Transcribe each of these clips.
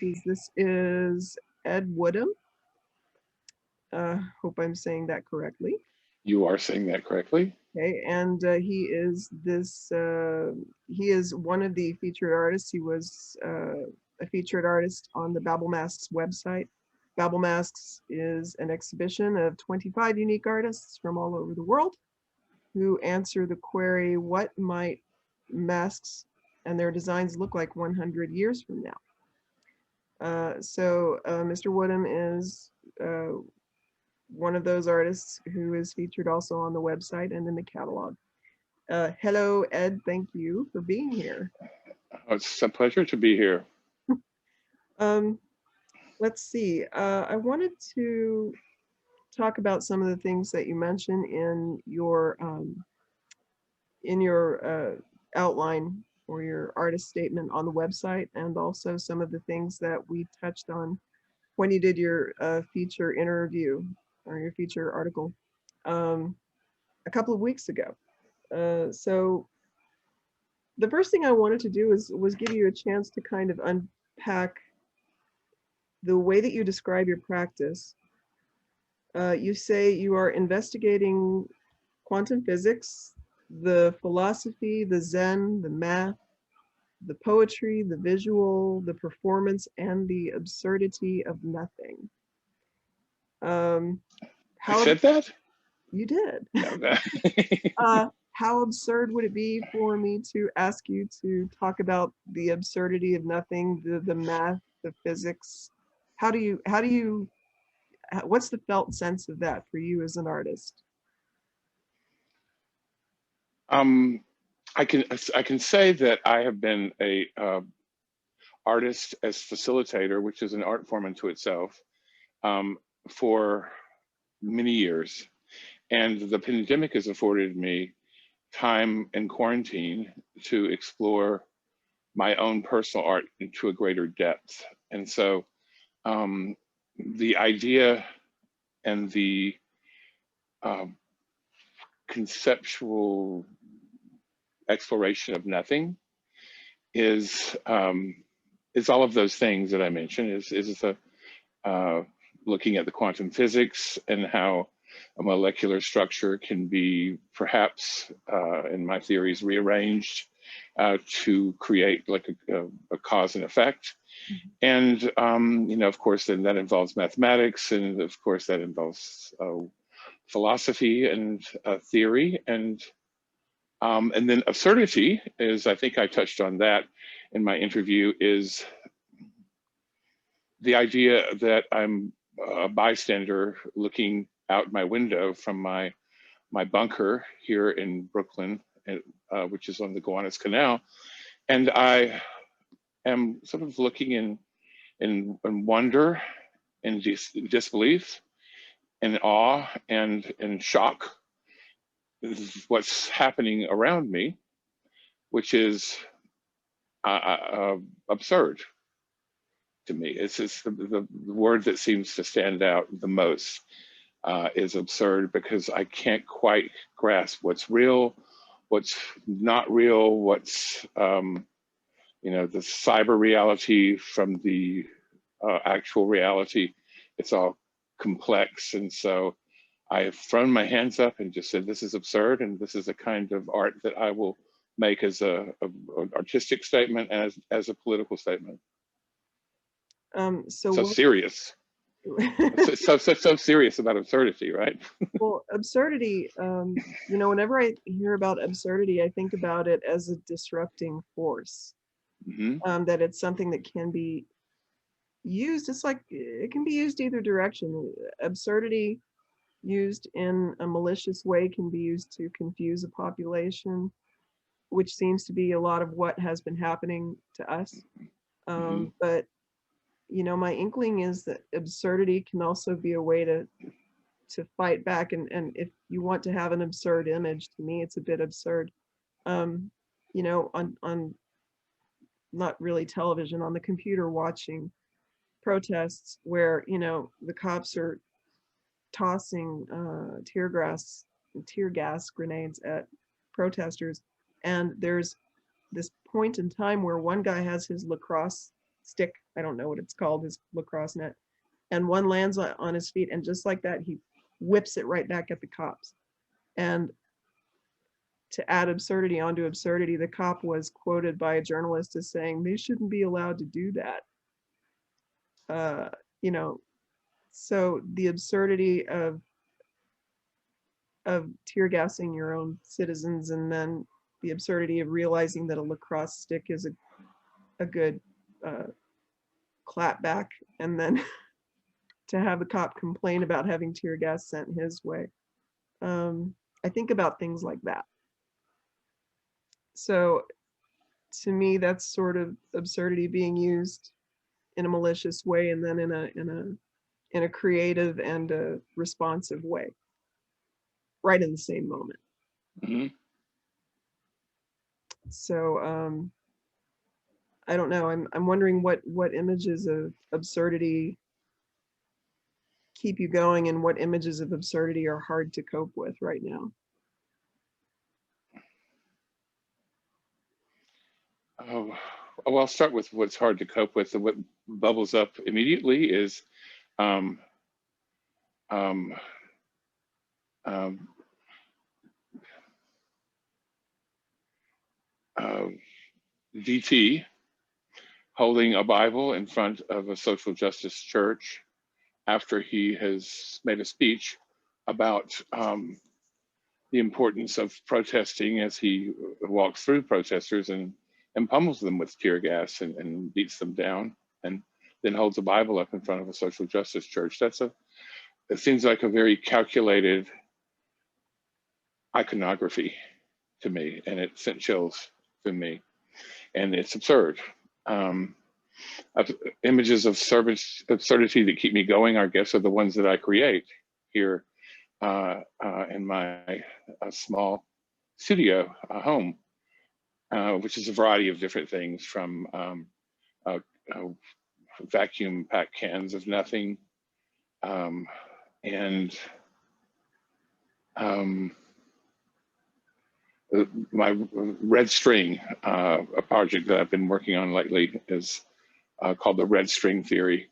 This is Ed Woodham. Hope I'm saying that correctly. You are saying that correctly. Okay, and he is one of the featured artists. He was a featured artist on the BABEL MASKS website. BABEL MASKS is an exhibition of 25 unique artists from all over the world who answer the query, what might masks and their designs look like 100 years from now? Mr. Woodham is one of those artists who is featured also on the website and in the catalog. Hello, Ed. Thank you for being here. It's a pleasure to be here. Let's see. I wanted to talk about some of the things that you mentioned in your outline or your artist statement on the website, and also some of the things that we touched on when you did your feature interview or your feature article a couple of weeks ago. So the first thing I wanted to do was give you a chance to kind of unpack the way that you describe your practice. You say you are investigating quantum physics, the philosophy, the Zen, the math, the poetry, the visual, the performance, and the absurdity of nothing. I said that? You did. No. How absurd would it be for me to ask you to talk about the absurdity of nothing, the math, the physics? What's the felt sense of that for you as an artist? I can say that I have been a artist as facilitator, which is an art form unto itself, for many years. And the pandemic has afforded me time in quarantine to explore my own personal art into a greater depth. And so the idea and the conceptual exploration of nothing is all of those things that I mentioned. Is looking at the quantum physics and how a molecular structure can be perhaps, in my theories, rearranged to create like a cause and effect. And, of course, then that involves mathematics, and of course that involves philosophy and theory. And then absurdity is, I think I touched on that in my interview, is the idea that I'm a bystander looking out my window from my bunker here in Brooklyn, which is on the Gowanus Canal, and I am sort of looking in wonder and disbelief and awe and in shock what's happening around me, which is absurd to me. It's just the word that seems to stand out the most is absurd, because I can't quite grasp what's real, what's not real, what's the cyber reality from the actual reality. It's all complex, and so I have thrown my hands up and just said, this is absurd, and this is a kind of art that I will make as an artistic statement and as a political statement. So serious. so serious about absurdity, right? Well, absurdity, whenever I hear about absurdity, I think about it as a disrupting force. That it's something that can be used. It's like it can be used either direction. Absurdity used in a malicious way can be used to confuse a population, which seems to be a lot of what has been happening to us. But my inkling is that absurdity can also be a way to fight back. And if you want to have an absurd image, to me, it's a bit absurd. On not really television, on the computer, watching protests where, the cops are tossing tear gas grenades at protesters. And there's this point in time where one guy has his lacrosse stick I don't know what it's called, his lacrosse net, and one lands on his feet, and just like that, he whips it right back at the cops. And to add absurdity onto absurdity, the cop was quoted by a journalist as saying, they shouldn't be allowed to do that. You know, so the absurdity of tear gassing your own citizens, and then the absurdity of realizing that a lacrosse stick is a good clap back, and then to have the cop complain about having tear gas sent his way. I think about things like that. So to me, that's sort of absurdity being used in a malicious way, and then in a creative and a responsive way, right in the same moment. Mm-hmm. So I don't know. I'm wondering what images of absurdity keep you going, and what images of absurdity are hard to cope with right now. Oh, well, I'll start with what's hard to cope with. And what bubbles up immediately is um, um, um, DT holding a Bible in front of a social justice church after he has made a speech about the importance of protesting, as he walks through protesters and pummels them with tear gas and beats them down, and then holds a Bible up in front of a social justice church. It seems like a very calculated iconography to me, and it sent chills through me, and it's absurd. Images of absurdity that keep me going, I guess, are the ones that I create here in my small studio home, which is a variety of different things, from vacuum packed cans of nothing, and my red string, a project that I've been working on lately, is called the red string theory.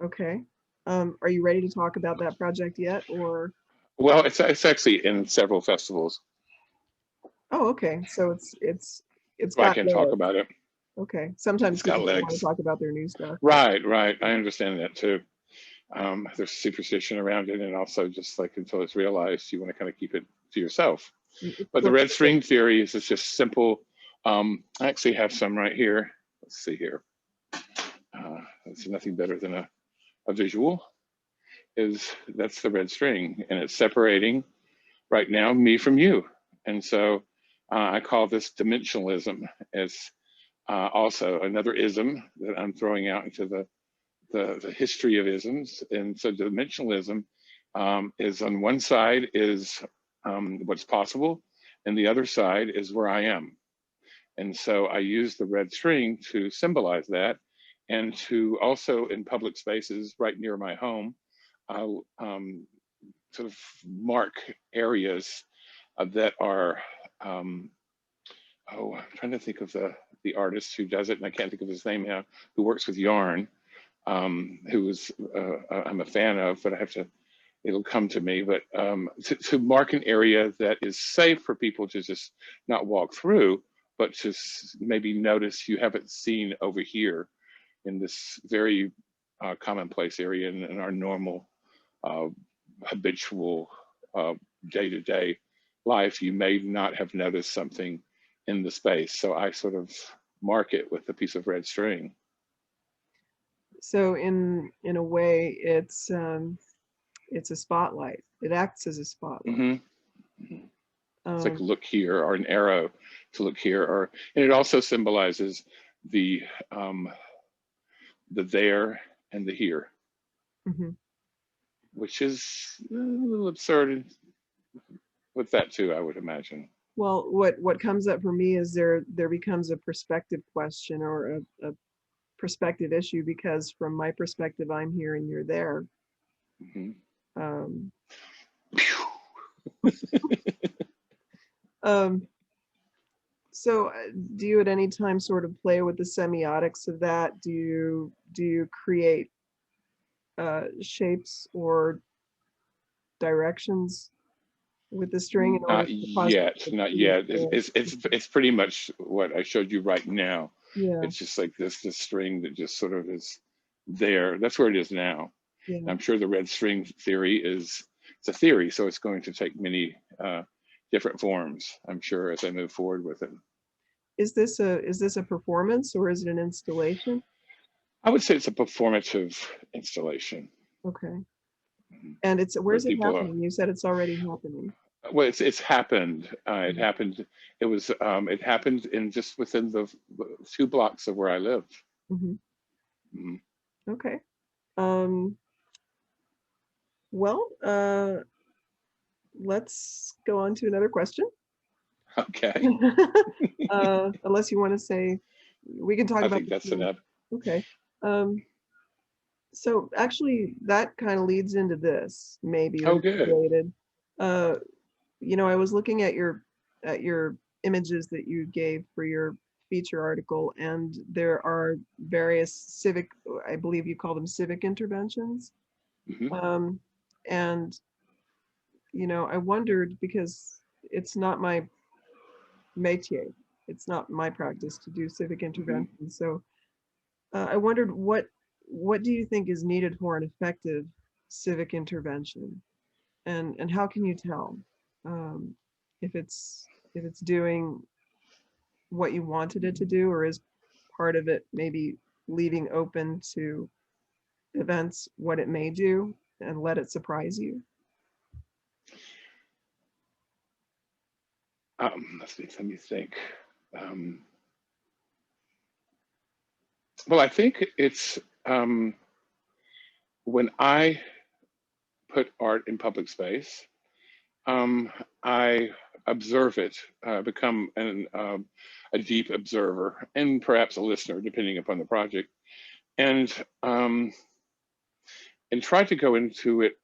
Okay. Are you ready to talk about that project yet, or? Well, it's actually in several festivals. Oh, okay. So it's So I got can talk legs. about it. Okay. Sometimes It's got people don't want to legs. talk about their new stuff. Right. I understand that too. There's superstition around it, and also just like until it's realized, you want to kind of keep it to yourself. But the red string theory is just simple. I actually have some right here. Let's see here. It's nothing better than a visual. That's the red string, and it's separating right now me from you. And so I call this dimensionalism, as also another ism that I'm throwing out into the history of isms. And so dimensionalism is, on one side is what's possible, and the other side is where I am. And so I use the red string to symbolize that, and to also, in public spaces right near my home, I'll sort of mark areas that are, I'm trying to think of the artist who does it, and I can't think of his name now, who works with yarn, who is, I'm a fan of, but it'll come to me, but to mark an area that is safe for people to just not walk through, but to maybe notice you haven't seen over here in this very commonplace area in our normal habitual day-to-day life. You may not have noticed something in the space. So I sort of mark it with a piece of red string. So in a way, it's a spotlight. It acts as a spotlight. Mm-hmm. It's like look here, or an arrow to look here, and it also symbolizes the there and the here, mm-hmm. which is a little absurd with that too, I would imagine. Well, what comes up for me is there becomes a perspective question, or a perspective issue, because from my perspective, I'm here and you're there. Mm-hmm. So do you at any time sort of play with the semiotics of that? Do you create shapes or directions with the string in order Not to cause yet, it not to yet. It's pretty much what I showed you right now. yeah, It's just like this string that just sort of is there. That's where it is now. yeah. I'm sure the red string theory it's a theory, so it's going to take many different forms, I'm sure, as I move forward with it. Is this a performance or is it an installation? I would say it's a performative installation. Okay. And Where where's it people are, happening? You said it's already happening. well, it's happened. It happened. It happened in just within the 2 blocks of where I live. Mm-hmm. Mhm. Okay. Um, well, let's go on to another question. Okay, Unless you want to say, we can talk I about think the that's field. enough. Okay. Um, so actually that kind of leads into this, maybe, or Oh, good. related. Uh, I was looking at your images that you gave for your feature article, and there are various civic, I believe you call them civic interventions. Hmm. Um, and I wondered, because it's not my métier, it's not my practice to do civic Hmm. intervention. So I wondered, what do you think is needed for an effective civic intervention, and how can you tell um, if it's doing what you wanted it to do, or is part of it maybe leaving open to events what it may do and let it surprise you? Let me think. Um, well, I think it's when I put art in public space, I observe it, become a deep observer and perhaps a listener, depending upon the project, and um, and try to go into it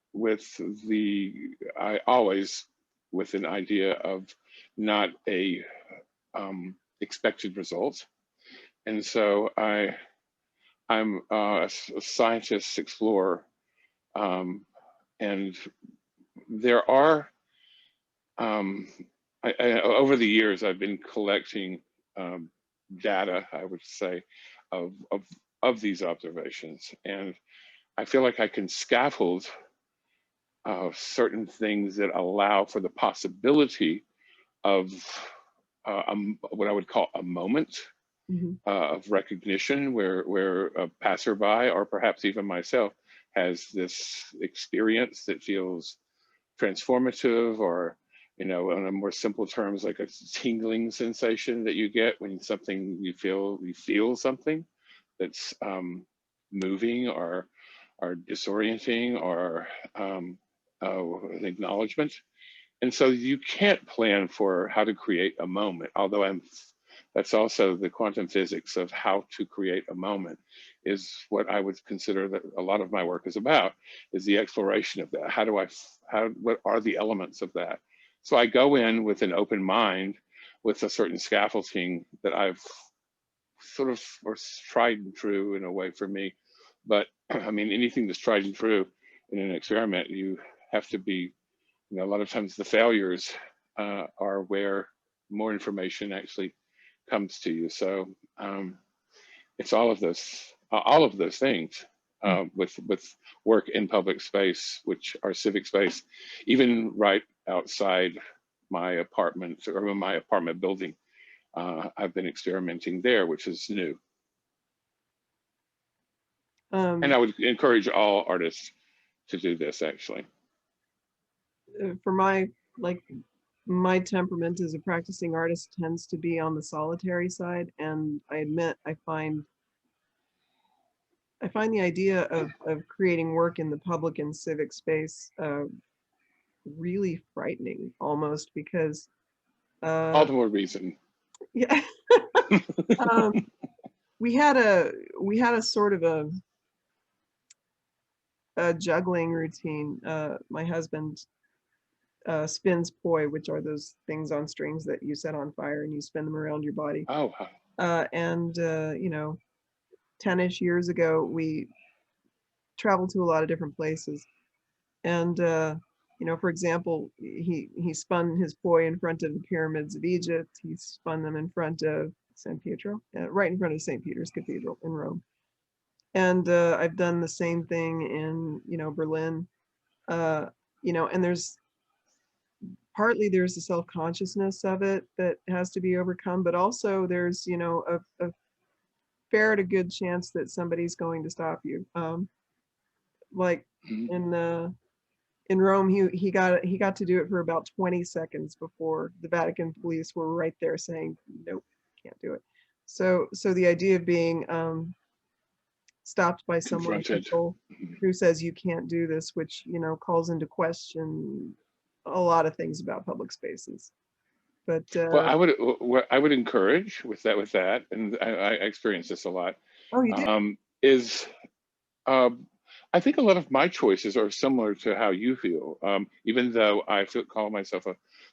I always with an idea of not a expected result, and so I'm a scientist explorer, um, and there are um, over the years I've been collecting um, data, I would say, of, of of these observations, and I feel like I can scaffold certain things that allow for the possibility of what I would call a moment Hmm. of recognition, where a passerby or perhaps even myself has this experience that feels transformative, or in a more simple terms, like a tingling sensation that you get when something you feel something that's moving or disorienting, or an acknowledgement. And so you can't plan for how to create a moment, although that's also the quantum physics of how to create a moment, is what I would consider that a lot of my work is about, is the exploration of that. What are the elements of that? So I go in with an open mind, with a certain scaffolding that I've sort of, or tried and true in a way for me. But I mean, anything that's tried and true in an experiment, you have to be, a lot of times the failures are where more information actually comes to you. So it's all of those things with work in public space, which are civic space, even right outside my apartment or my apartment building. I've been experimenting there, which is new. And Um, I would encourage all artists to do this, actually. for like my temperament as a practicing artist tends to be on the solitary side, and I admit I find the idea of creating work in the public and civic space really frightening, almost, because All uh, the more reason. yeah, um, we had a sort of a juggling routine. My husband spins poi, which are those things on strings that you set on fire and you spin them around your body. Oh, And you know, 10-ish years ago, we traveled to a lot of different places. And you know, for example, he spun his poi in front of the pyramids of Egypt. He spun them in front of San Pietro, right in front of St. Peter's Cathedral in Rome. And I've done the same thing in, you know, Berlin. You know, and there's the self-consciousness of it that has to be overcome, but also there's, you know, a fair to good chance that somebody's going to stop you. Like in Rome, he got to do it for about 20 seconds before the Vatican police were right there saying, nope, can't do it. So the idea of being stopped by someone confronted. who says you can't do this, which, you know, calls into question a lot of things about public spaces. But Well, I would encourage with that, and I experience this a lot. oh, you do? Is I think a lot of my choices are similar to how you feel. Even though call myself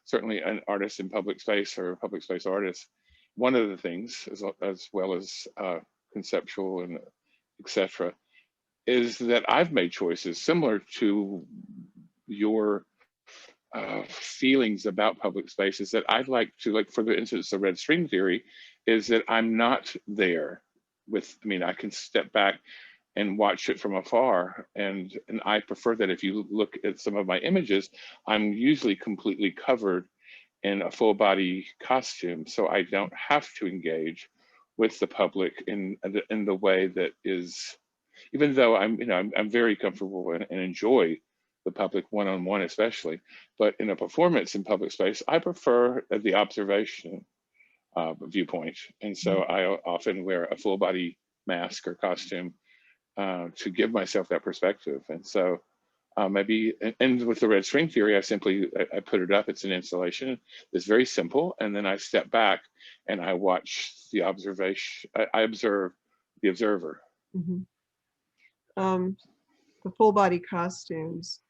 certainly an artist in public space or a public space artist, one of the things, as well as conceptual and etc., is that I've made choices similar to your feelings about public spaces, that I'd like to, like, for the instance, the red string theory, is that I'm not there with, I mean, I can step back and watch it from afar. And I prefer that. If you look at some of my images, I'm usually completely covered in a full body costume. So I don't have to engage with the public in the way that is, even though I'm very comfortable and enjoy the public one-on-one especially, but in a performance in public space, I prefer the observation viewpoint. And so I often wear a full body mask or costume to give myself that perspective. And so maybe, and with the red string theory, I put it up, it's an installation, it's very simple. And then I step back and I watch the observation, I observe the observer. Mm-hmm. The full body costumes,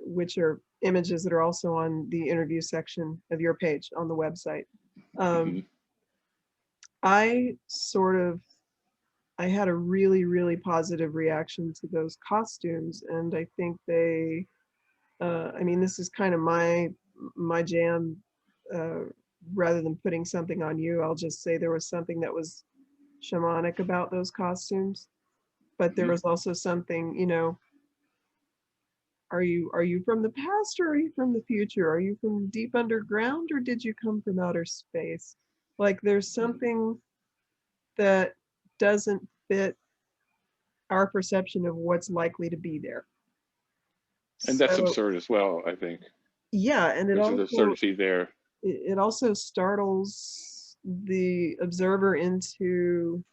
which are images that are also on the interview section of your page on the website. I had a really, really positive reaction to those costumes, and I think they, I mean, this is kind of my jam. Rather than putting something on you, I'll just say there was something that was shamanic about those costumes, but there was also something, you know, are you from the past or are you from the future? Are you from deep underground or did you come from outer space? Like there's something that doesn't fit our perception of what's likely to be there. And that's So absurd as well, I think. yeah, and There's an absurdity there. It also startles the observer into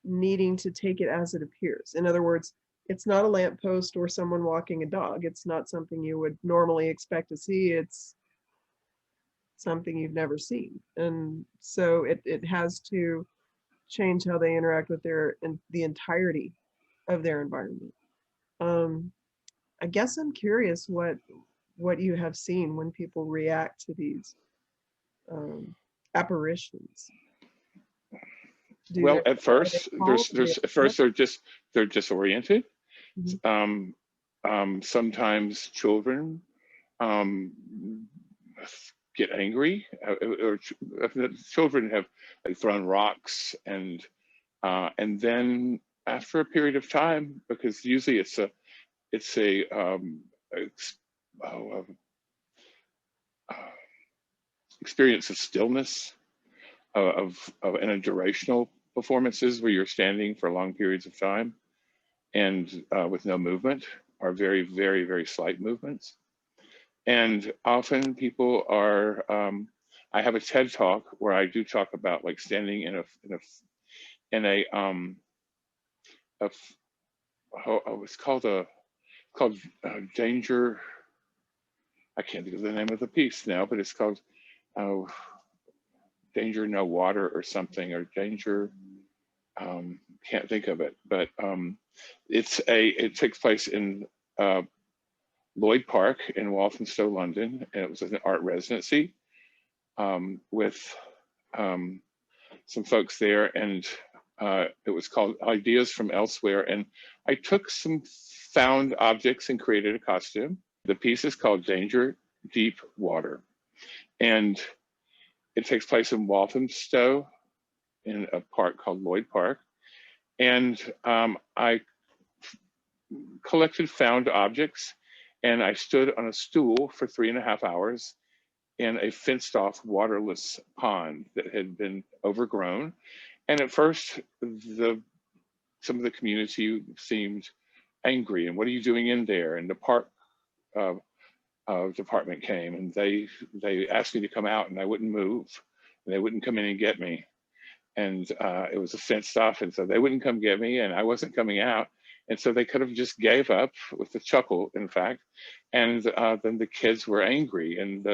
needing to take it as it appears. In other words, it's not a lamppost or someone walking a dog. It's not something you would normally expect to see. It's something you've never seen. And so it has to change how they interact with the entirety of their environment. I guess I'm curious what you have seen when people react to these apparitions. Well, at first, they're disoriented. Sometimes children get angry, or children have like thrown rocks, and then after a period of time, because usually it's a experience of stillness, of in a durational performances where you're standing for long periods of time and with no movement, or very, very, very slight movements. And often people are, I have a TED talk where I do talk about like standing it's called Danger. I can't think of the name of the piece now, but it's called Danger No Water or something, or Danger, can't think of it, but it takes place in Lloyd Park in Walthamstow, London, and it was an art residency with some folks there, and it was called Ideas from Elsewhere. And I took some found objects and created a costume. The piece is called Danger Deep Water, and it takes place in Walthamstow in a park called Lloyd Park. And I collected found objects, and I stood on a stool for 3.5 hours in a fenced off waterless pond that had been overgrown. And at first, some of the community seemed angry, and what are you doing in there? And the park department came, and they asked me to come out, and I wouldn't move, and they wouldn't come in and get me. And it was a fenced off, and so they wouldn't come get me, and I wasn't coming out. And so they could have just gave up with a chuckle, in fact. And then the kids were angry, and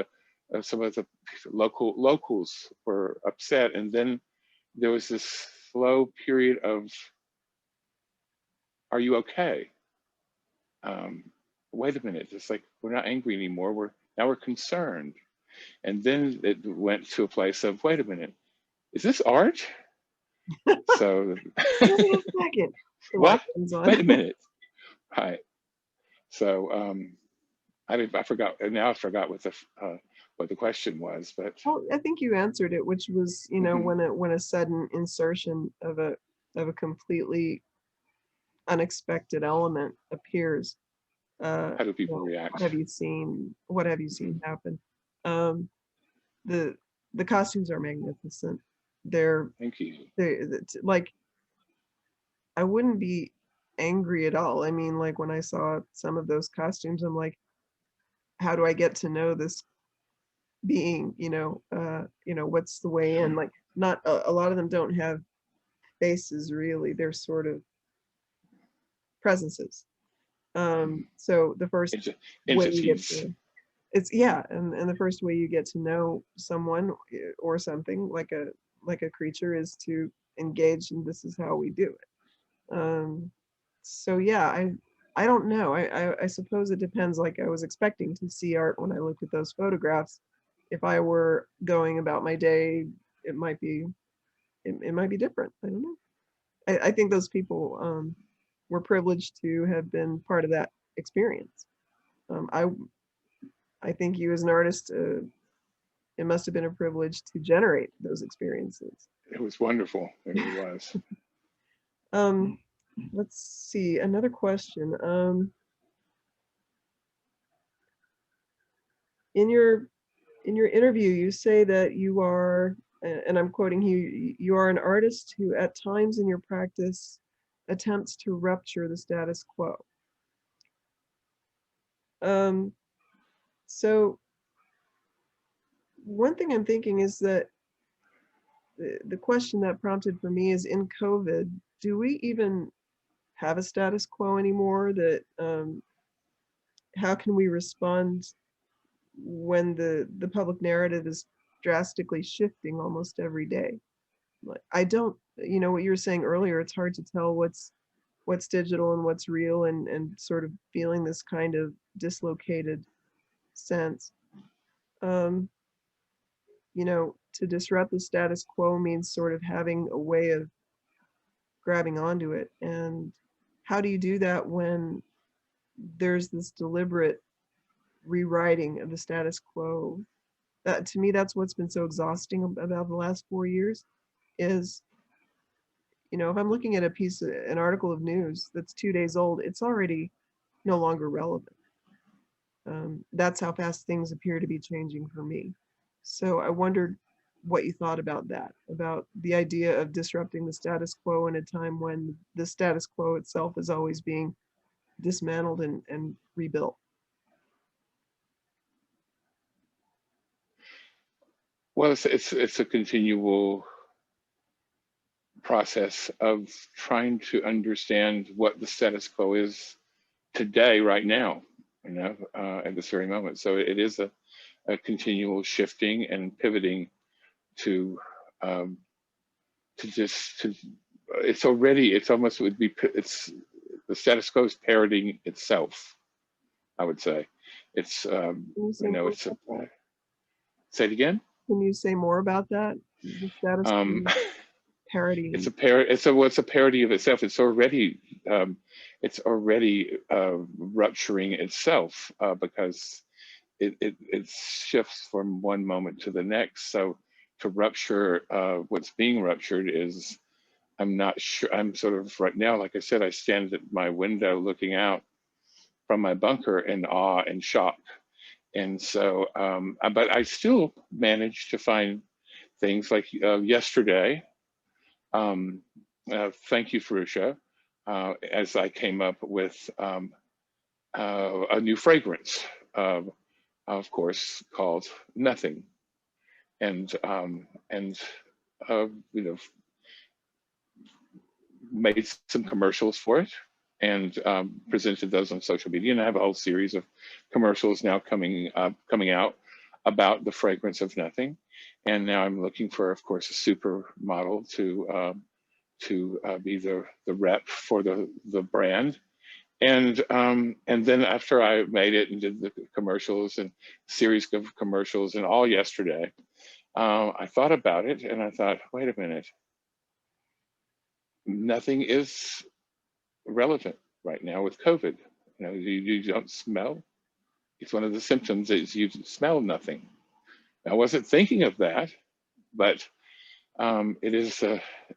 some of the locals were upset. And then there was this slow period of, are you okay? Wait a minute, it's like, we're not angry anymore, now we're concerned. And then it went to a place of, wait a minute, is this art? So, Wait a second. what? Wait a minute. Right. So I forgot. Now I forgot what the question was, but well, I think you answered it, which was, you know, when a sudden insertion of a completely unexpected element appears. How do people react? What have you seen? What have you seen happen? The costumes are magnificent. Thank you. Like, I wouldn't be angry at all. I mean, like when I saw some of those costumes, I'm like, how do I get to know this being? What's the way in? Like, not a lot of them don't have faces really. They're sort of presences. So the first way you get to, and the first way you get to know someone or something like a creature is to engage, and this is how we do it. So yeah, I don't know. I suppose it depends. Like, I was expecting to see art when I looked at those photographs. If I were going about my day, it might be different. I don't know. I think those people were privileged to have been part of that experience. I think you as an artist, it must have been a privilege to generate those experiences. It was wonderful. It really was. Let's see, another question. In your interview, you say that you are, and I'm quoting you, you are an artist who at times in your practice attempts to rupture the status quo. So one thing I'm thinking is that the question that prompted for me is, in COVID, do we even have a status quo anymore? That how can we respond when the public narrative is drastically shifting almost every day? Like, I don't, what you were saying earlier, it's hard to tell what's digital and what's real, and sort of feeling this kind of dislocated sense. To disrupt the status quo means sort of having a way of grabbing onto it. And how do you do that when there's this deliberate rewriting of the status quo? That, to me, that's what's been so exhausting about the last 4 years is, if I'm looking at an article of news that's 2 days old, it's already no longer relevant. That's how fast things appear to be changing for me. So I wondered what you thought about that, about the idea of disrupting the status quo in a time when the status quo itself is always being dismantled and rebuilt. Well, it's a continual process of trying to understand what the status quo is today, right now, at this very moment. So it is a continual shifting and pivoting to the status quo is parroting itself. I would say. It's, Can you say you know, more it's a, about that? say it again? Can you say more about that? The status Um, quo parody. it's a parody of itself. Um, it's already rupturing itself because it shifts from one moment to the next. So to rupture what's being ruptured is, I'm not sure. I'm sort of right now, like I said, I stand at my window looking out from my bunker in awe and shock. And so, but I still managed to find things like yesterday. Thank you, Farusha, as I came up with a new fragrance, of course, called Nothing, and you know, made some commercials for it and presented those on social media. And I have a whole series of commercials now coming out about the fragrance of Nothing. And now I'm looking for, of course, a supermodel to be the rep for the brand. And then after I made it and did the commercials and series of commercials and all yesterday, I thought about it and I thought, wait a minute, nothing is relevant right now with COVID. You know, you don't smell. It's one of the symptoms is you smell nothing. I wasn't thinking of that, but it is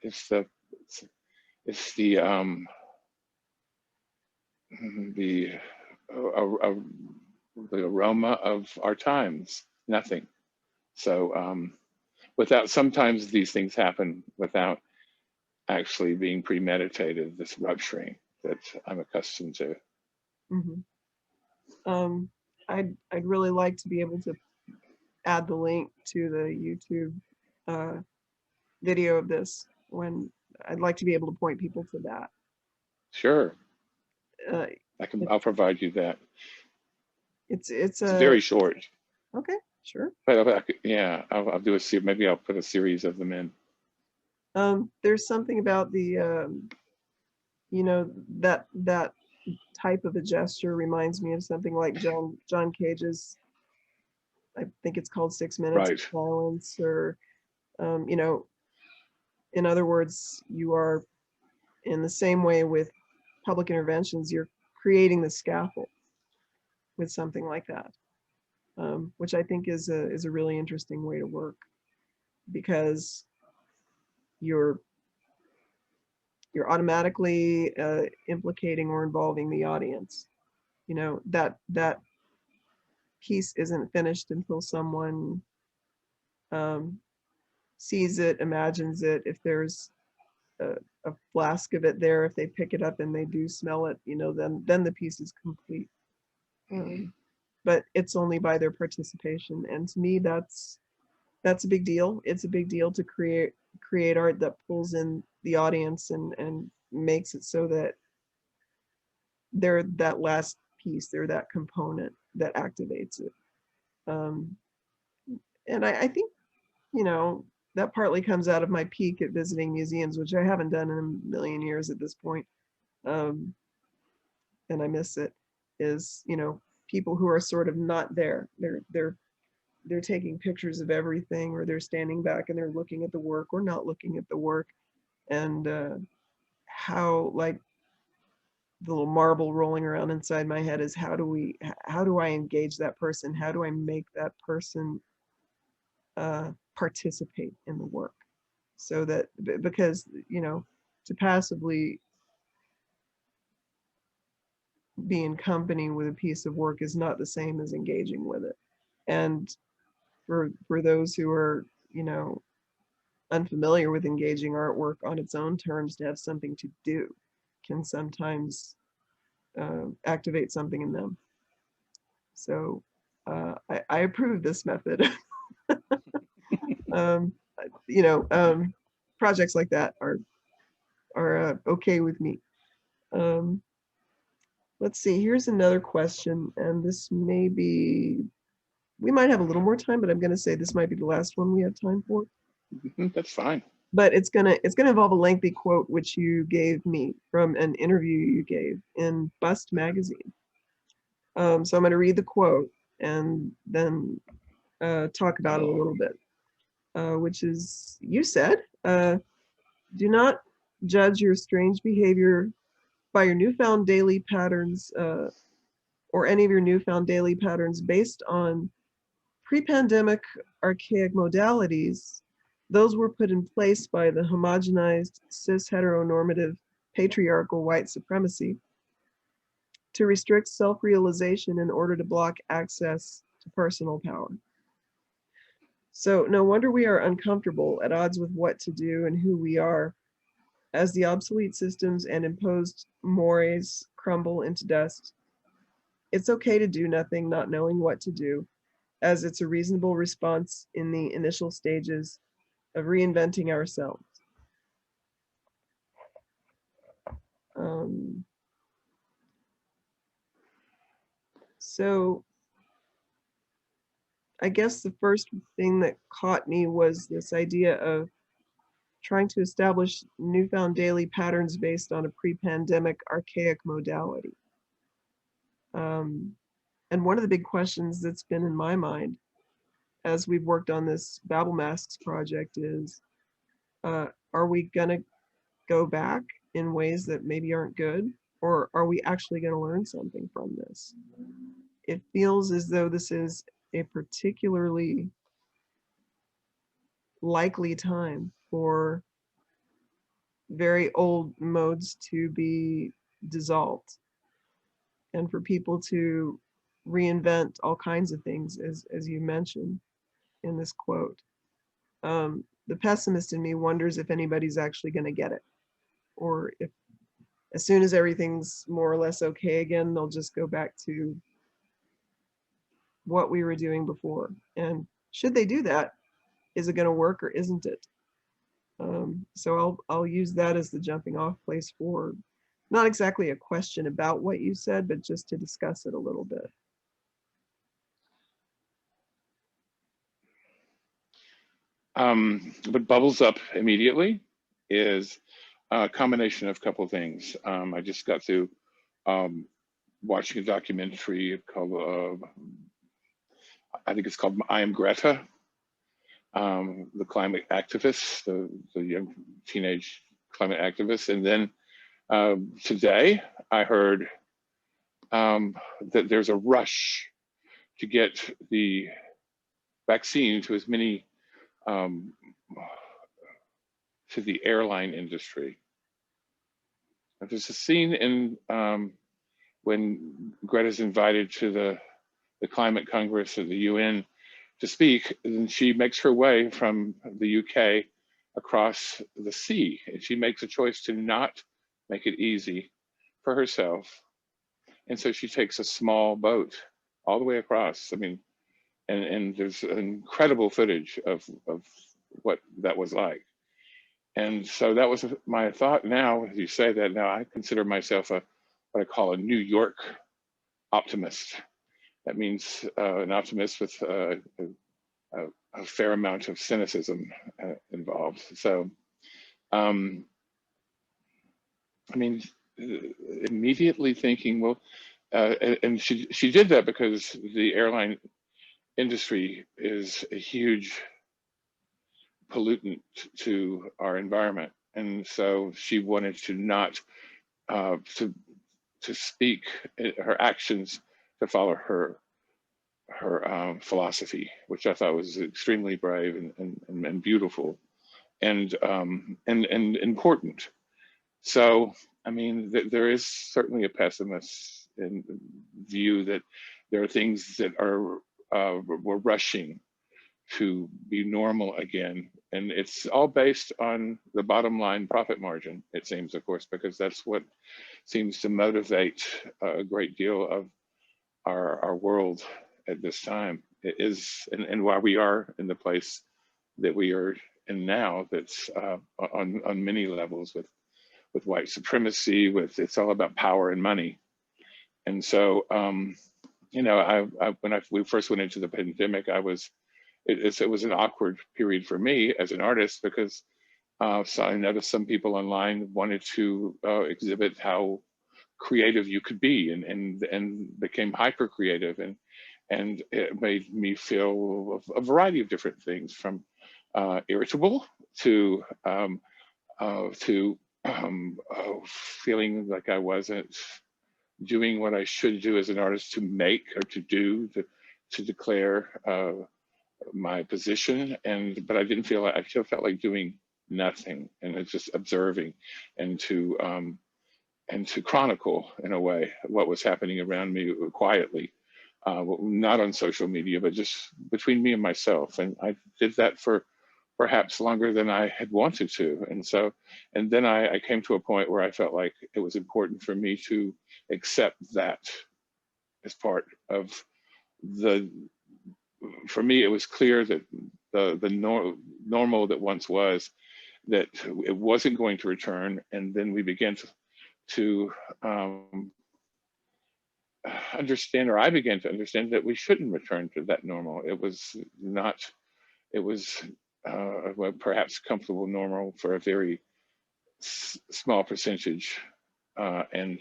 it's the the aroma of our times. Nothing. So without, sometimes these things happen without actually being premeditated. This rupturing that I'm accustomed to. I'd really like to be able to add the link to the YouTube video of this. When I'd like to be able to point people to that. Sure, Uh, I'll provide you that. it's It's a very short, okay, sure. but yeah, I'll do a series. Maybe I'll put a series of them in. There's something about the you know, that type of a gesture reminds me of something like John Cage's, I think it's called 6 Minutes of Right. Silence, or you know, in other words, you are in the same way with public interventions, you're creating the scaffold with something like that, which I think is a really interesting way to work, because you're automatically implicating or involving the audience. You know, that piece isn't finished until someone sees it, imagines it. If there's a flask of it there, if they pick it up and they do smell it, you know, then the piece is complete. But it's only by their participation, and to me, that's a big deal. It's a big deal to create art that pulls in the audience and makes it so that they're that last piece, they're that component that activates it. And I think, you know, that partly comes out of my peak at visiting museums, which I haven't done in a million years at this point. And I miss it, is, you know, people who are sort of not there. They're taking pictures of everything, or they're standing back and they're looking at the work or not looking at the work. And how, like, the little marble rolling around inside my head is, how do I engage that person? How do I make that person participate in the work? So that, because, you know, to passively be in company with a piece of work is not the same as engaging with it. And for those who are, you know, unfamiliar with engaging artwork on its own terms, to have something to do can sometimes activate something in them. So I approve this method. You know, projects like that are okay with me. Let's see, here's another question, and this may be, we might have a little more time, but I'm going to say this might be the last one we have time for. That's fine. But it's gonna involve a lengthy quote which you gave me from an interview you gave in Bust magazine. So I'm going to read the quote and then talk about it a little bit, which is, you said, do not judge your strange behavior by your newfound daily patterns or any of your newfound daily patterns based on pre-pandemic archaic modalities. Those were put in place by the homogenized cis heteronormative patriarchal white supremacy to restrict self-realization in order to block access to personal power. So no wonder we are uncomfortable, at odds with what to do and who we are, as the obsolete systems and imposed mores crumble into dust. It's okay to do nothing, not knowing what to do, as it's a reasonable response in the initial stages of reinventing ourselves. So I guess the first thing that caught me was this idea of trying to establish newfound daily patterns based on a pre-pandemic archaic modality. And one of the big questions that's been in my mind as we've worked on this BABEL MASKS project is, are we gonna go back in ways that maybe aren't good? Or are we actually gonna learn something from this? It feels as though this is a particularly likely time for very old modes to be dissolved and for people to reinvent all kinds of things, as you mentioned in this quote. The pessimist in me wonders if anybody's actually going to get it, or if as soon as everything's more or less okay again, they'll just go back to what we were doing before. And should they do that, is it going to work or isn't it? So I'll use that as the jumping off place for not exactly a question about what you said, but just to discuss it a little bit. What bubbles up immediately is a combination of a couple of things. I just got through watching a documentary called, I think it's called I Am Greta, the climate activist, the young teenage climate activist. And then today I heard that there's a rush to get the vaccine to as many, to the airline industry. There's a scene in when Greta's invited to the Climate Congress of the UN to speak, and she makes her way from the UK across the sea, and she makes a choice to not make it easy for herself. And so she takes a small boat all the way across. I mean, and there's incredible footage of what that was like. And so that was my thought. Now, as you say that, now I consider myself what I call a New York optimist. That means an optimist with a fair amount of cynicism involved. So, I mean, immediately thinking, well, and she did that because the airline industry is a huge pollutant to our environment, and so she wanted to not to speak her actions to follow her philosophy, which I thought was extremely brave and beautiful and important. So I mean, there is certainly a pessimist in view that there are things that are we're rushing to be normal again. And it's all based on the bottom line profit margin, it seems, of course, because that's what seems to motivate a great deal of our world at this time. It is, and why we are in the place that we are in now, that's on many levels with white supremacy, it's all about power and money. And so, you know, when we first went into the pandemic, it was an awkward period for me as an artist, because so I noticed some people online wanted to exhibit how creative you could be, and became hyper creative, and it made me feel a variety of different things, from irritable to feeling like I wasn't doing what I should do as an artist, to make or to do, to declare my position, but I didn't feel like, I still felt like doing nothing, and it's just observing, and to chronicle in a way what was happening around me quietly, not on social media, but just between me and myself. And I did that for perhaps longer than I had wanted to. And then I came to a point where I felt like it was important for me to accept that as part of for me, it was clear that the normal that once was, that it wasn't going to return. And then we began to understand, or I began to understand, that we shouldn't return to that normal. It was not, it was well, perhaps comfortable normal for a very small percentage. And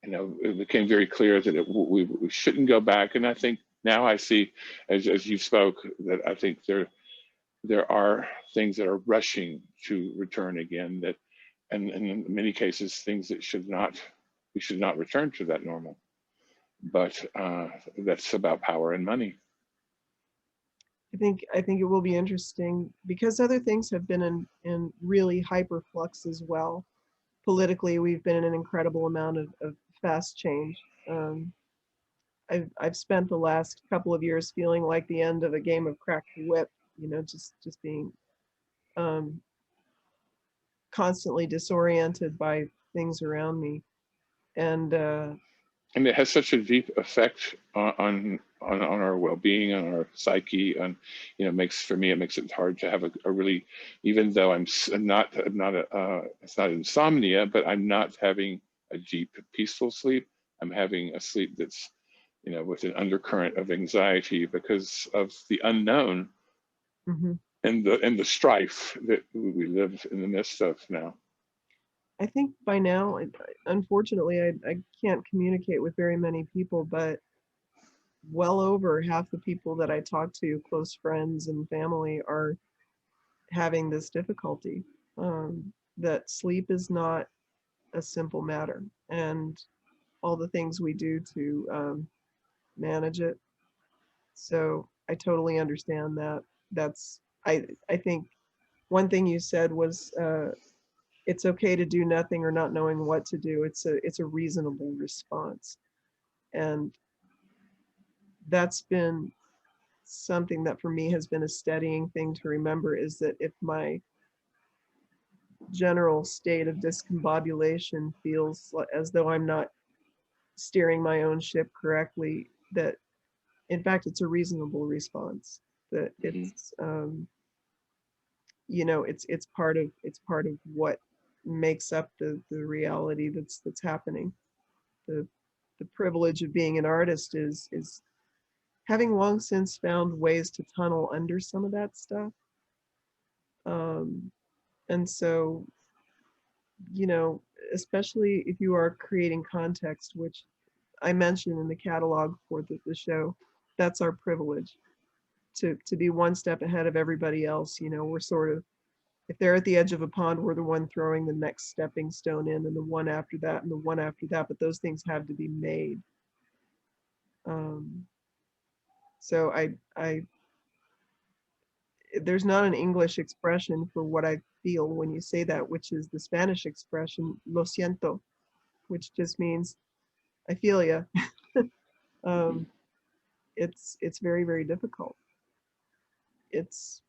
it became very clear that we shouldn't go back. And I think now I see, as you spoke, that I think there are things that are rushing to return again, that, and in many cases, things that we should not return to that normal. But that's about power and money. I think it will be interesting, because other things have been in really hyper flux as well. Politically, we've been in an incredible amount of fast change. I've spent the last couple of years feeling like the end of a game of crack the whip, just being constantly disoriented by things around me. And it has such a deep effect on our well-being, on our psyche, it makes it hard to have a really, even though it's not insomnia, but I'm not having a deep, peaceful sleep. I'm having a sleep that's, with an undercurrent of anxiety because of the unknown. mm-hmm. and the strife that we live in the midst of now. I think by now, unfortunately, I can't communicate with very many people, but well over half the people that I talk to, close friends and family, are having this difficulty. That sleep is not a simple matter, and all the things we do to manage it. So I totally understand that. I think one thing you said was, it's okay to do nothing or not knowing what to do. It's a reasonable response. And that's been something that for me has been a steadying thing to remember, is that if my general state of discombobulation feels as though I'm not steering my own ship correctly, that in fact it's a reasonable response. That it's it's part of what makes up the reality that's happening. The privilege of being an artist is having long since found ways to tunnel under some of that stuff. And so, especially if you are creating context, which I mentioned in the catalog for the show, that's our privilege, to be one step ahead of everybody else. We're sort of, if they're at the edge of a pond, we're the one throwing the next stepping stone in, and the one after that, and the one after that, but those things have to be made. So there's not an English expression for what I feel when you say that, which is the Spanish expression, lo siento, which just means I feel ya. It's very, very difficult. It's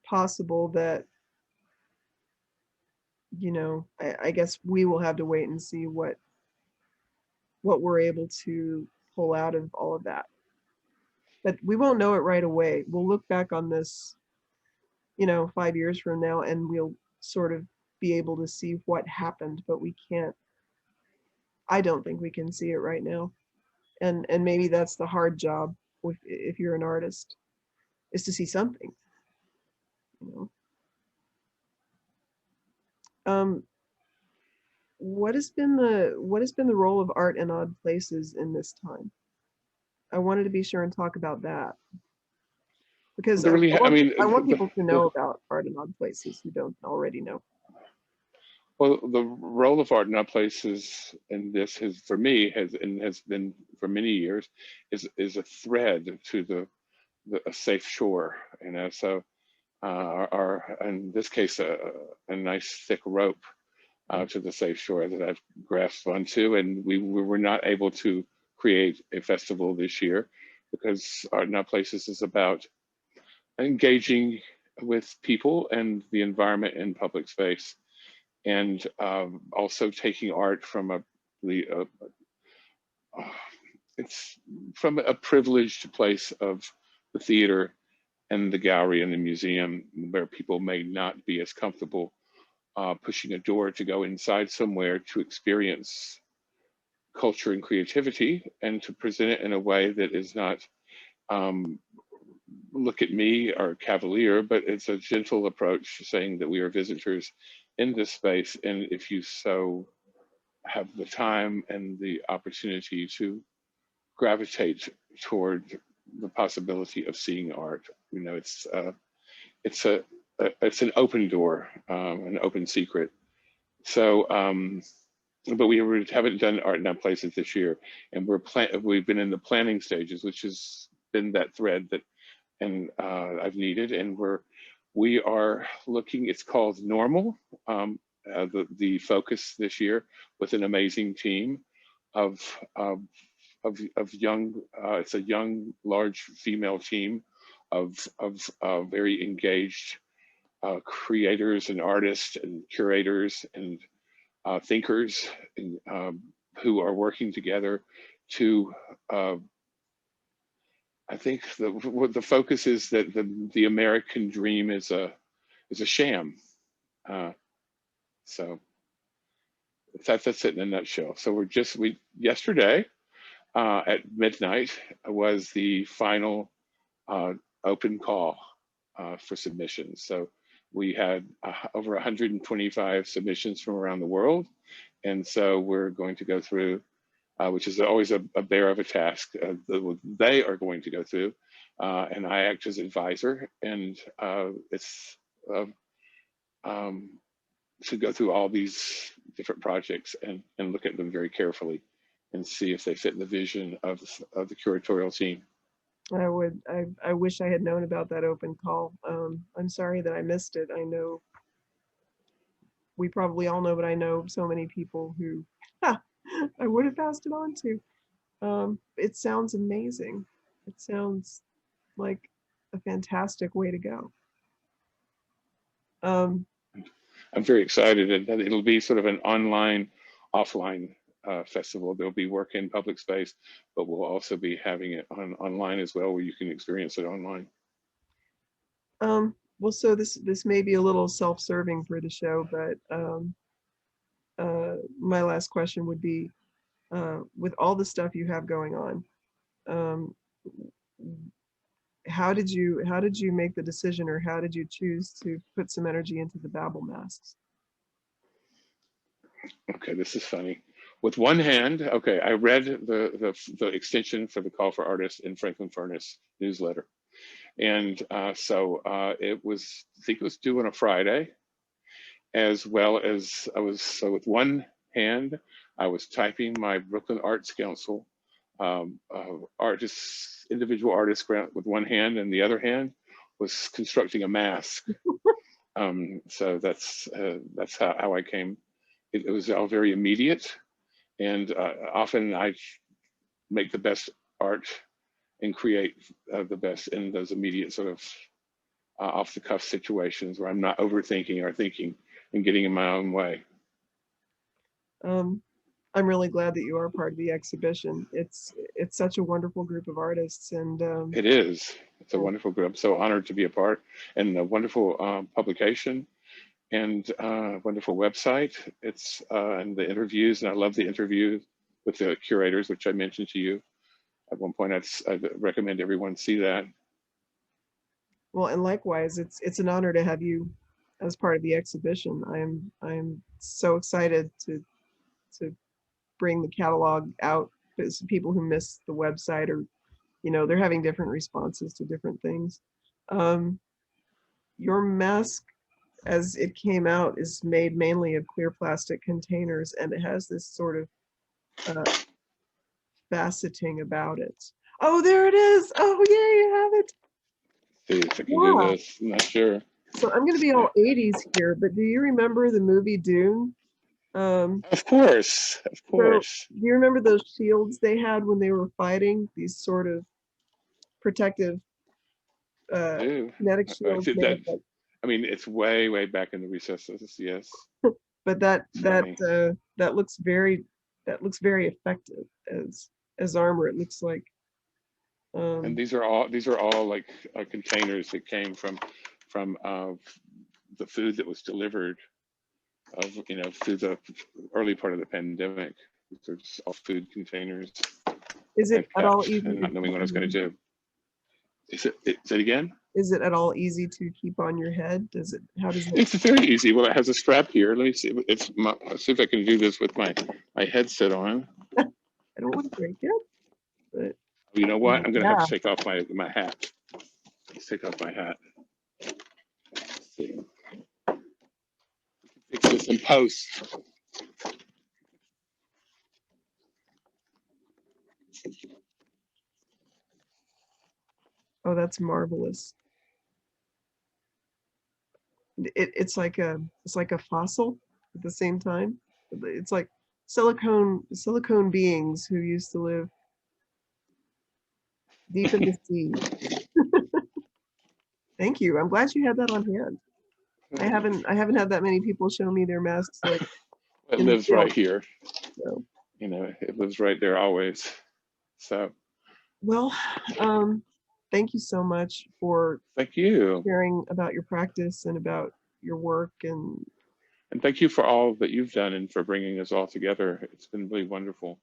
possible that, I guess we will have to wait and see what we're able to pull out of all of that. But we won't know it right away. We'll look back on this, 5 years from now, and we'll sort of be able to see what happened, but I don't think we can see it right now. And maybe that's the hard job if you're an artist, is to see something, what has been the role of art in odd places in this time? I wanted to be sure and talk about that because There really, I mean, I want people to know about art in odd places who don't already know. well, the role of art in odd places, and this has, for me, has been for many years, is a thread to a safe shore, you know. So, our in this case, a nice thick rope to the safe shore that I've grasped onto, and we were not able to create a festival this year because Art in Odd Places is about engaging with people and the environment in public space, and also taking art from it's from a privileged place of the theater and the gallery and the museum, where people may not be as comfortable pushing a door to go inside somewhere to experience culture and creativity, and to present it in a way that is not um, look at me or cavalier, but it's a gentle approach saying that we are visitors in this space. And if you so have the time and the opportunity to gravitate toward the possibility of seeing art, you know, it's it's an open door, an open secret. So, but we haven't done Art in Odd Places this year, and we've been in the planning stages, which has been that thread that I've needed, and we are looking. It's called Normal. The focus this year with an amazing team of of young. It's a young, large female team of very engaged creators and artists and curators and thinkers and, who are working together to. I think what the focus is that the American dream is a sham. Uh, so that's it in a nutshell. So we yesterday at midnight was the final uh, open call for submissions. So we had over 125 submissions from around the world, and so we're going to go through, which is always a bear of a task. They are going to go through, and I act as advisor, and it's um, to go through all these different projects and look at them very carefully and see if they fit the vision of the curatorial team. I wish I had known about that open call. I'm sorry that I missed it. I know we probably all know, but I know so many people who I would have passed it on to. It sounds amazing. It sounds like a fantastic way to go. Um, I'm very excited, and that it'll be sort of an online, offline festival. There'll be work in public space, but we'll also be having it online as well, where you can experience it online. well, so this may be a little self-serving for the show, but my last question would be, with all the stuff you have going on, um, how did you make the decision, or how did you choose to put some energy into the Babel masks? Okay, this is funny. With one hand, okay, I read the extension for the call for artists in Franklin Furnace newsletter, and so it was, I think it was due on a Friday, as well as so with one hand, I was typing my Brooklyn Arts Council individual artist grant with one hand, and the other hand was constructing a mask. So that's how I came. It was all very immediate, and often I make the best art and create the best in those immediate sort of off the cuff situations where I'm not overthinking or thinking and getting in my own way. I'm really glad that you are part of the exhibition. It's such a wonderful group of artists, and it is. It's a wonderful group. I'm so honored to be a part, and a wonderful publication, and wonderful website. It's and the interviews, and I love the interviews with the curators, which I mentioned to you at one point. I'd recommend everyone see that. well, and likewise, it's an honor to have you as part of the exhibition. I'm so excited to to bring the catalog out, because people who miss the website or, you know, they're having different responses to different things. Your mask, as it came out, is made mainly of clear plastic containers, and it has this sort of faceting about it. Oh, there it is. Oh, yeah, you have it. See if I can do this. I'm not sure. So I'm going to be all 80s here, but do you remember the movie Dune? Of course, of course. So, do you remember those shields they had when they were fighting? These sort of protective kinetic shields. I mean, it's way, way back in the recesses. Yes. But that looks very effective as armor. It looks like. And these are all like containers that came from the food that was delivered through the early part of the pandemic. These are just all food containers. Is it at all easy? And not knowing what I was going to do. Is it again? Is it at all easy to keep on your head? How does it? It's very easy. Well, it has a strap here. Let me see. Let's see if I can do this with my headset on. I don't want to break it, but you know what? I'm gonna have to take off my hat. Let's take off my hat. Let's see. Fix this in post. Oh, that's marvelous. It's like a fossil at the same time. It's like silicone beings who used to live deep in the sea. Thank you. I'm glad you had that on hand. I haven't had that many people show me their masks. Like it lives right here. So. You know, it lives right there always. So. Well, thank you so much for sharing about your practice and about your work, and thank you for all that you've done and for bringing us all together. It's been really wonderful.